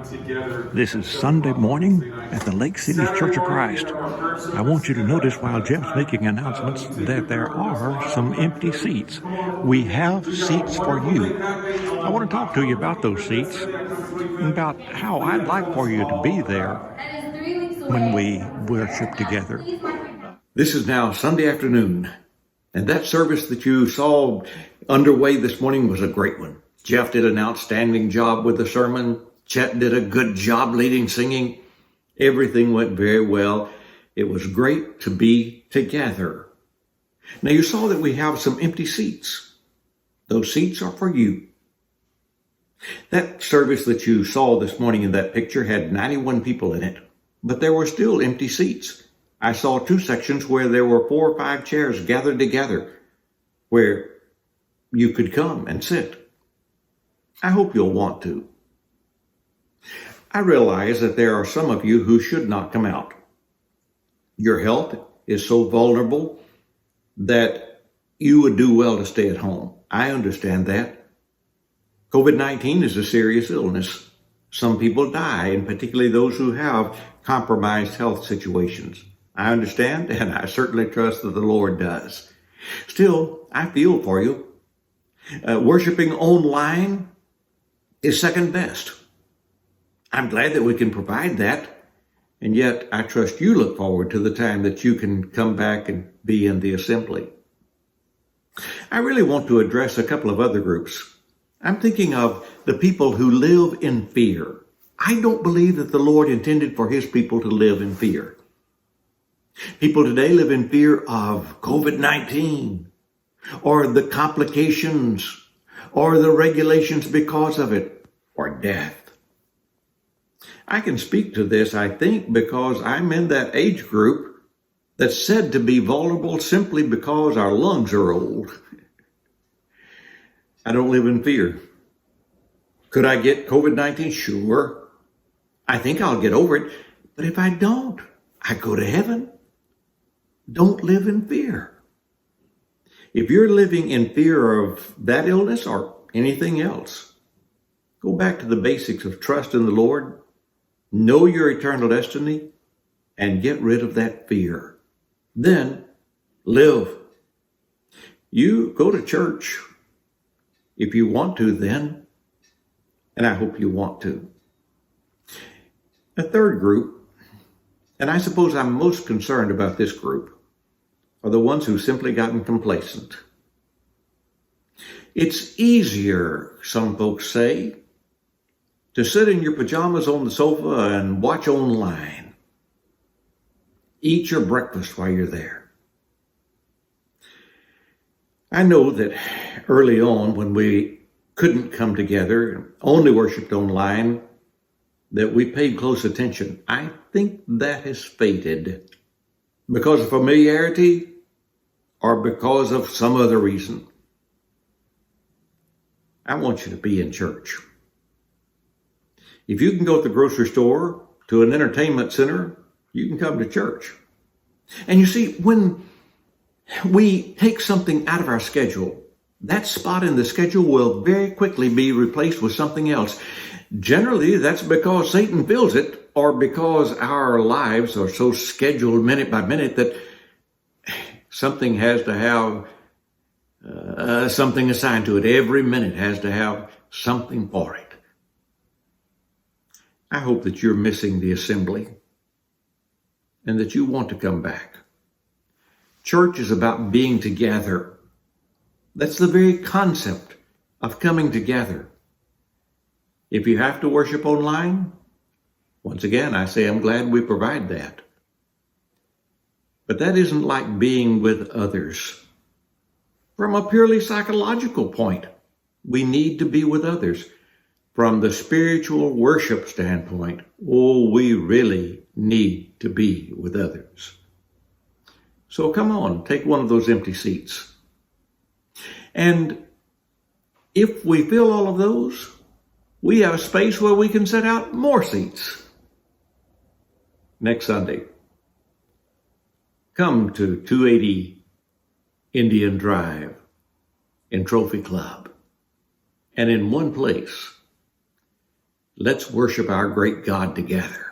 This is Sunday morning at the Lake City Church of Christ. I want you to notice while Jeff's making announcements that there are some empty seats. We have seats for you. I want to talk to you about those seats, about how I'd like for you to be there when we worship together. This is now Sunday afternoon, and that service that you saw underway this morning was a great one. Jeff did an outstanding job with the sermon. Chet did a good job leading singing. Everything went very well. It was great to be together. Now you saw that we have some empty seats. Those seats are for you. That service that you saw this morning in that picture had 91 people in it, but there were still empty seats. I saw two sections where there were 4 or 5 chairs gathered together where you could come and sit. I hope you'll want to. I realize that there are some of you who should not come out. Your health is so vulnerable that you would do well to stay at home. I understand that. COVID-19 is a serious illness. Some people die, and particularly those who have compromised health situations. I understand, and I certainly trust that the Lord does. Still, I feel for you. Worshiping online is second best. I'm glad that we can provide that, and yet I trust you look forward to the time that you can come back and be in the assembly. I really want to address a couple of other groups. I'm thinking of the people who live in fear. I don't believe that the Lord intended for his people to live in fear. People today live in fear of COVID-19 or the complications or the regulations because of it or death. I can speak to this, I think, because I'm in that age group that's said to be vulnerable simply because our lungs are old. I don't live in fear. Could I get COVID-19? Sure. I think I'll get over it. But if I don't, I go to heaven. Don't live in fear. If you're living in fear of that illness or anything else, go back to the basics of trust in the Lord, know your eternal destiny, and get rid of that fear. Then live. You go to church if you want to then, and I hope you want to. A third group, and I suppose I'm most concerned about this group, are the ones who've simply gotten complacent. It's easier, some folks say, to sit in your pajamas on the sofa and watch online. Eat your breakfast while you're there. I know that early on when we couldn't come together, only worshiped online, that we paid close attention. I think that has faded because of familiarity or because of some other reason. I want you to be in church. If you can go to the grocery store, to an entertainment center, you can come to church. And you see, when we take something out of our schedule, that spot in the schedule will very quickly be replaced with something else. Generally, that's because Satan fills it, or because our lives are so scheduled minute by minute that something has to have something assigned to it. Every minute has to have something for it. I hope that you're missing the assembly and that you want to come back. Church is about being together. That's the very concept of coming together. If you have to worship online, once again, I say I'm glad we provide that. But that isn't like being with others. From a purely psychological point, we need to be with others. From the spiritual worship standpoint, we really need to be with others. So come on, take one of those empty seats. And if we fill all of those, we have a space where we can set out more seats. Next Sunday, come to 280 Indian Drive in Trophy Club. And in one place, Let's worship our great God together.